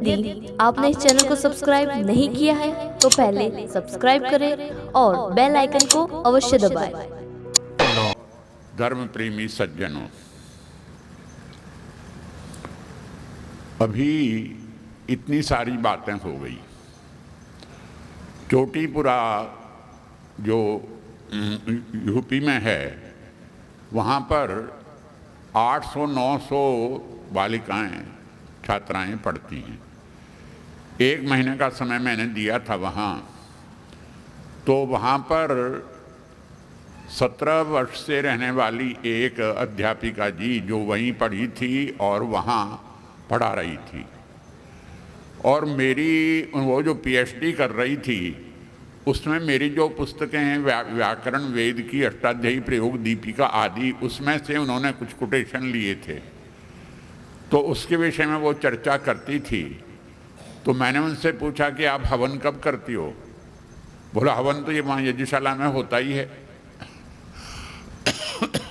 यदि आपने इस चैनल को सब्सक्राइब नहीं किया है तो पहले सब्सक्राइब करें और बेल आइकन को अवश्य दबाएं। धर्म प्रेमी सज्जनों, अभी इतनी सारी बातें हो गई। चोटीपुरा जो यूपी में है, वहाँ पर 800-900 बालिकाएं छात्राएं पढ़ती हैं। 1 महीने का समय मैंने दिया था वहाँ, तो वहाँ पर 17 वर्ष से रहने वाली एक अध्यापिका जी जो वहीं पढ़ी थी और वहाँ पढ़ा रही थी, और मेरी वो जो पीएचडी कर रही थी उसमें मेरी जो पुस्तकें हैं व्याकरण वेद की, अष्टाध्यायी प्रयोग दीपिका आदि, उसमें से उन्होंने कुछ कोटेशन लिए थे, तो उसके विषय में वो चर्चा करती थी। तो मैंने उनसे पूछा कि आप हवन कब करती हो? बोला हवन तो ये वहाँ यज्ञशाला में होता ही है।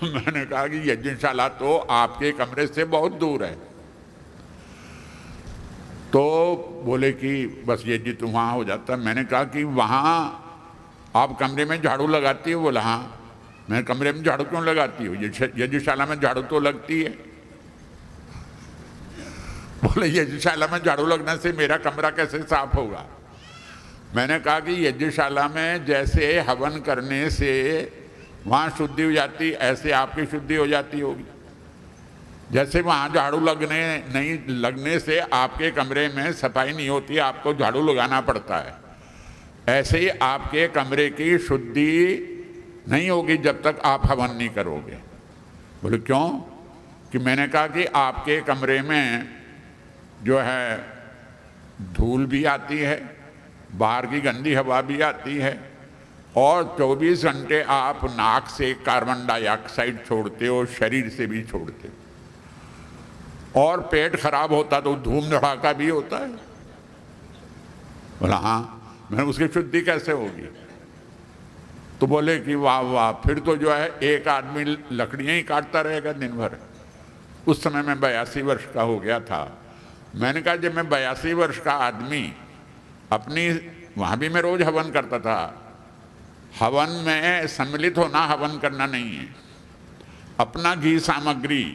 मैंने कहा कि यज्ञशाला तो आपके कमरे से बहुत दूर है। तो बोले कि बस यज्ञ तो वहाँ हो जाता। मैंने कहा कि वहाँ आप कमरे में झाड़ू लगाती हो? बोला हाँ। मैं कमरे में झाड़ू क्यों लगाती हो? यज्ञशाला में झाड़ू तो लगती है। बोले यज्ञशाला में झाड़ू लगने से मेरा कमरा कैसे साफ होगा? मैंने कहा कि यज्ञशाला में जैसे हवन करने से वहाँ शुद्धि हो जाती, ऐसे आपकी शुद्धि हो जाती होगी। जैसे वहाँ झाड़ू लगने से आपके कमरे में सफाई नहीं होती, आपको झाड़ू लगाना पड़ता है, ऐसे ही आपके कमरे की शुद्धि नहीं होगी जब तक आप हवन नहीं करोगे। बोले क्यों? कि मैंने कहा कि आपके कमरे में जो है धूल भी आती है, बाहर की गंदी हवा भी आती है, और 24 घंटे आप नाक से कार्बन डाइऑक्साइड छोड़ते हो, शरीर से भी छोड़ते हो, और पेट खराब होता तो धूम धड़ाका भी होता है। बोला हाँ। मैंने उसकी शुद्धि कैसे होगी? तो बोले कि वाह वाह, फिर तो जो है एक आदमी लकड़ियाँ ही काटता रहेगा दिन भर। उस समय मैं 82 वर्ष का हो गया था। मैंने कहा जब मैं 82 वर्ष का आदमी अपनी, वहाँ भी मैं रोज हवन करता था, हवन में सम्मिलित होना हवन करना नहीं है, अपना घी सामग्री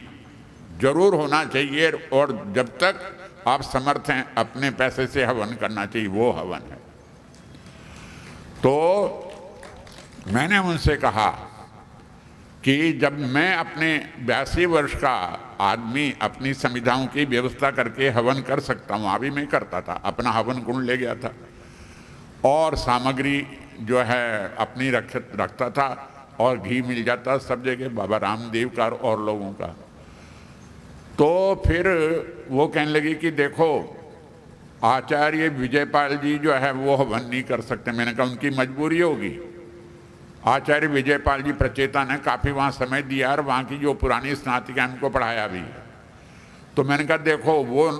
जरूर होना चाहिए, और जब तक आप समर्थ हैं अपने पैसे से हवन करना चाहिए, वो हवन है। तो मैंने उनसे कहा कि जब मैं अपने 82 वर्ष का आदमी अपनी संविधाओं की व्यवस्था करके हवन कर सकता हूँ, अभी मैं करता था, अपना हवन कुंड ले गया था और सामग्री जो है अपनी रखता था, और घी मिल जाता सब जगह, बाबा रामदेव का और लोगों का। तो फिर वो कहने लगी कि देखो आचार्य विजयपाल जी जो है वो हवन नहीं कर सकते। मैंने कहा उनकी मजबूरी होगी। आचार्य विजयपाल जी प्रचेता ने काफ़ी वहाँ समय दिया और वहाँ की जो पुरानी स्नातिका उनको पढ़ाया भी। तो मैंने कहा देखो वो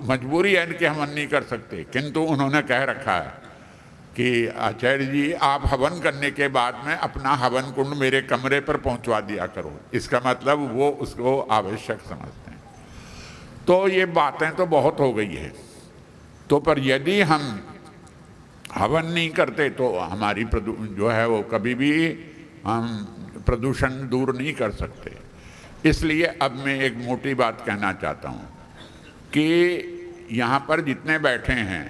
मजबूरी है इनकी, हवन नहीं कर सकते, किंतु उन्होंने कह रखा है कि आचार्य जी आप हवन करने के बाद में अपना हवन कुंड मेरे कमरे पर पहुंचवा दिया करो। इसका मतलब वो उसको आवश्यक समझते हैं। तो ये बातें तो बहुत हो गई है। तो पर यदि हम हवन नहीं करते तो हमारी जो है वो कभी भी हम प्रदूषण दूर नहीं कर सकते। इसलिए अब मैं एक मोटी बात कहना चाहता हूँ कि यहाँ पर जितने बैठे हैं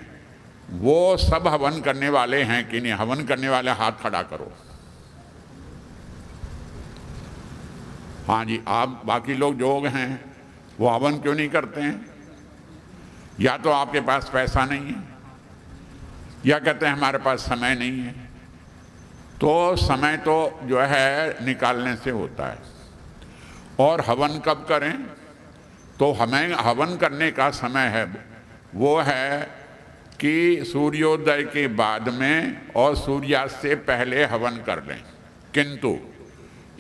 वो सब हवन करने वाले हैं कि नहीं? हवन करने वाले हाथ खड़ा करो। हाँ जी। आप बाकी लोग जो हैं वो हवन क्यों नहीं करते हैं? या तो आपके पास पैसा नहीं है, या कहते हैं हमारे पास समय नहीं है। तो समय तो जो है निकालने से होता है। और हवन कब करें? तो हमें हवन करने का समय है वो है कि सूर्योदय के बाद में और सूर्यास्त से पहले हवन कर लें। किंतु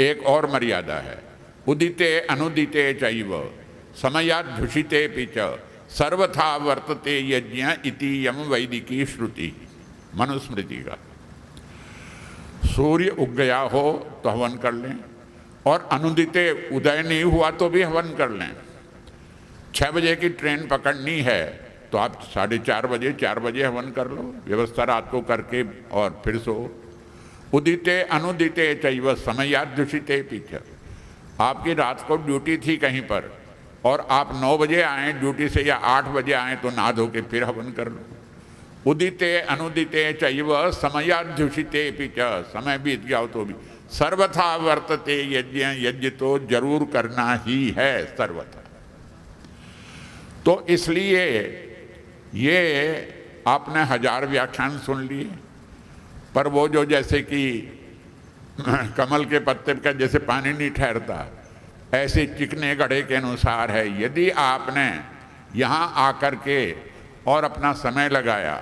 एक और मर्यादा है, उदिते अनुदिते चैव समयाध्युषिते पिच सर्वथा वर्तते यज्ञ इति यम वैदिकी श्रुति, मनुस्मृति का। सूर्य उग गया हो तो हवन कर लें, और अनुदिते उदय नहीं हुआ तो भी हवन कर लें। 6 बजे की ट्रेन पकड़नी है तो आप 4:30 बजे 4 बजे हवन कर लो, व्यवस्था रात को करके और फिर सो। उदिते अनुदिते चैव समयाद्युषिते पीछे। आपकी रात को ड्यूटी थी कहीं पर और आप 9 बजे आए ड्यूटी से या 8 बजे आए तो नहा धो के फिर हवन कर लो। उदिते अनुदिते चैव समयाद्युषिते पीछे। समय बीत गया हो तो भी सर्वथा वर्तते यज्ञ। यज्ञ तो जरूर करना ही है सर्वथा। तो इसलिए ये आपने 1000 व्याख्यान सुन लिए, पर वो जो जैसे कि कमल के पत्ते का जैसे पानी नहीं ठहरता, ऐसे चिकने घड़े के अनुसार है। यदि आपने यहाँ आकर के और अपना समय लगाया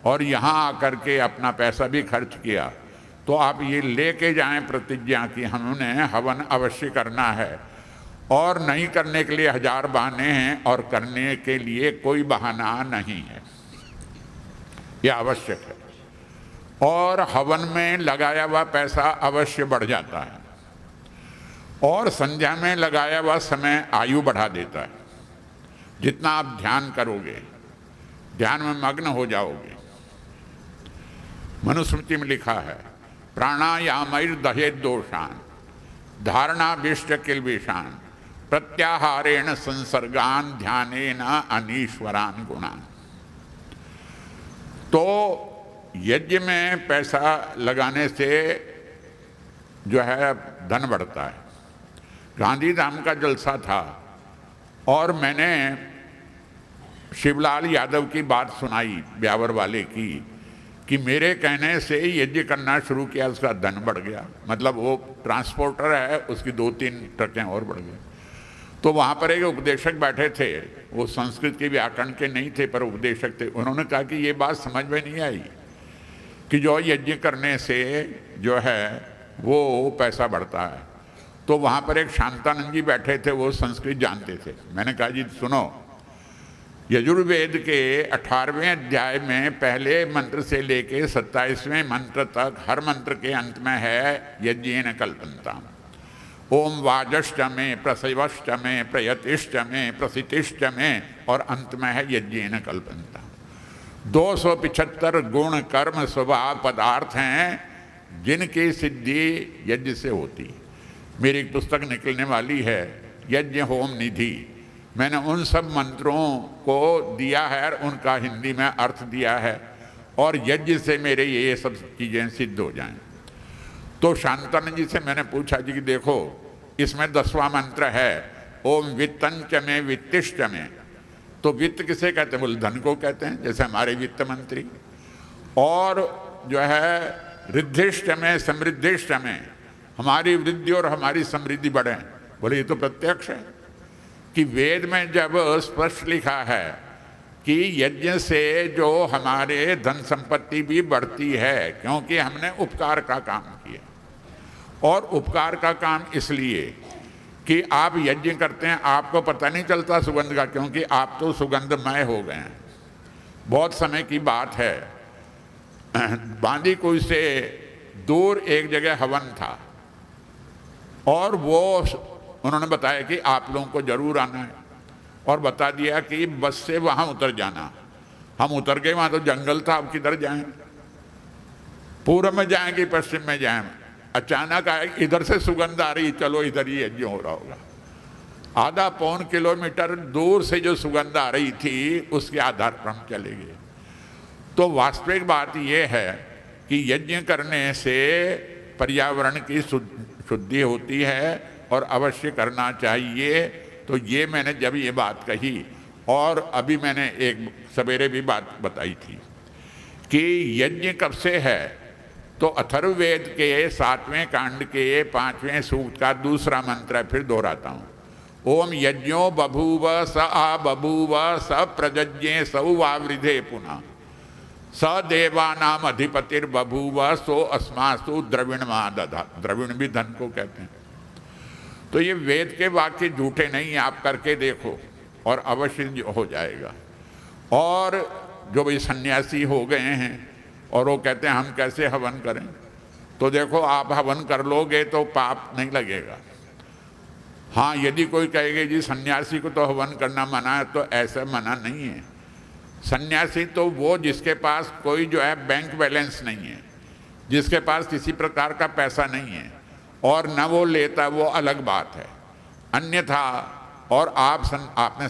और यहाँ आकर के अपना पैसा भी खर्च किया, तो आप ये लेके जाएं प्रतिज्ञा कि हमने हवन अवश्य करना है। और नहीं करने के लिए 1000 बहाने हैं और करने के लिए कोई बहाना नहीं है, यह आवश्यक है। और हवन में लगाया हुआ पैसा अवश्य बढ़ जाता है और संध्या में लगाया हुआ समय आयु बढ़ा देता है। जितना आप ध्यान करोगे, ध्यान में मग्न हो जाओगे। मनुस्मृति में लिखा है, प्राणायामैर दहेत दोषान धारणाभिष्ट किल्बिषान प्रत्याहारेण संसर्गान ध्यानेन अनीश्वरान गुणान। तो यज्ञ में पैसा लगाने से जो है धन बढ़ता है। गांधीधाम का जलसा था और मैंने शिवलाल यादव की बात सुनाई, ब्यावर वाले की, कि मेरे कहने से यज्ञ करना शुरू किया, उसका धन बढ़ गया। मतलब वो ट्रांसपोर्टर है, उसकी 2-3 ट्रकें और बढ़ गई। तो वहाँ पर एक उपदेशक बैठे थे, वो संस्कृत के व्याकरण के नहीं थे पर उपदेशक थे। उन्होंने कहा कि ये बात समझ में नहीं आई कि जो यज्ञ करने से जो है वो पैसा बढ़ता है। तो वहाँ पर एक शांतानंद जी बैठे थे, वो संस्कृत जानते थे। मैंने कहा जी सुनो, यजुर्वेद के 18वें अध्याय में पहले मंत्र से लेके 27वें मंत्र तक हर मंत्र के अंत में है यज्ञेन कल्पन्ता। ओम वाजष्टमे प्रसवष्टमे प्रयतिष्टमे प्रसितिष्टमे और अंत में है यज्ञेन कल्पन्ता। 275 गुण कर्म स्वभाव पदार्थ हैं जिनकी सिद्धि यज्ञ से होती। मेरी एक पुस्तक निकलने वाली है, यज्ञ होम निधि। मैंने उन सब मंत्रों को दिया है और उनका हिंदी में अर्थ दिया है और यज्ञ से मेरे ये सब चीज़ें सिद्ध हो जाएं। तो शांतानंद जी से मैंने पूछा जी कि देखो इसमें 10वां मंत्र है, ओम वित्तंच में वित्तिष्ट में। तो वित्त किसे कहते हैं? बोले धन को कहते हैं, जैसे हमारे वित्त मंत्री। और जो है रिद्धिष्ट में समृद्धिष्ट में, हमारी वृद्धि और हमारी समृद्धि बढ़े। बोले ये तो प्रत्यक्ष है कि वेद में जब स्पष्ट लिखा है कि यज्ञ से जो हमारे धन संपत्ति भी बढ़ती है, क्योंकि हमने उपकार का काम किया। और उपकार का काम इसलिए कि आप यज्ञ करते हैं, आपको पता नहीं चलता सुगंध का, क्योंकि आप तो सुगंधमय हो गए हैं। बहुत समय की बात है, बांदीकुई से दूर एक जगह हवन था और वो उन्होंने बताया कि आप लोगों को जरूर आना है और बता दिया कि बस से वहाँ उतर जाना। हम उतर गए, वहाँ तो जंगल था, अब किधर जाएं? पूर्व में जाएं कि पश्चिम में जाएं? अचानक आए इधर से सुगंध आ रही, चलो इधर ही यज्ञ हो रहा होगा। आधा पौन किलोमीटर दूर से जो सुगंध आ रही थी उसके आधार पर हम चले गए। तो वास्तविक बात यह है कि यज्ञ करने से पर्यावरण की शुद्धि होती है और अवश्य करना चाहिए। तो ये मैंने जब ये बात कही, और अभी मैंने एक सवेरे भी बात बताई थी कि यज्ञ कब से है, तो अथर्ववेद के 7वें कांड के 5वें सूक्त का दूसरा मंत्र है, फिर दोहराता हूँ। ओम यज्ञो बभूव स आ बभूव स प्रजज्ञे सौवावृधे पुनः स देवानाम अधिपतिर बभूव सो अस्मासु द्रविणमा दधा। द्रविण भी धन को कहते हैं। तो ये वेद के वाक्य झूठे नहीं हैं, आप करके देखो और अवश्य हो जाएगा। और जो भी सन्यासी हो गए हैं और वो कहते हैं हम कैसे हवन करें, तो देखो आप हवन कर लोगे तो पाप नहीं लगेगा। हाँ, यदि कोई कहेगा जी सन्यासी को तो हवन करना मना है, तो ऐसा मना नहीं है। सन्यासी तो वो जिसके पास कोई जो है बैंक बैलेंस नहीं है, जिसके पास किसी प्रकार का पैसा नहीं है, और न वो लेता, वो अलग बात है। अन्यथा और आपने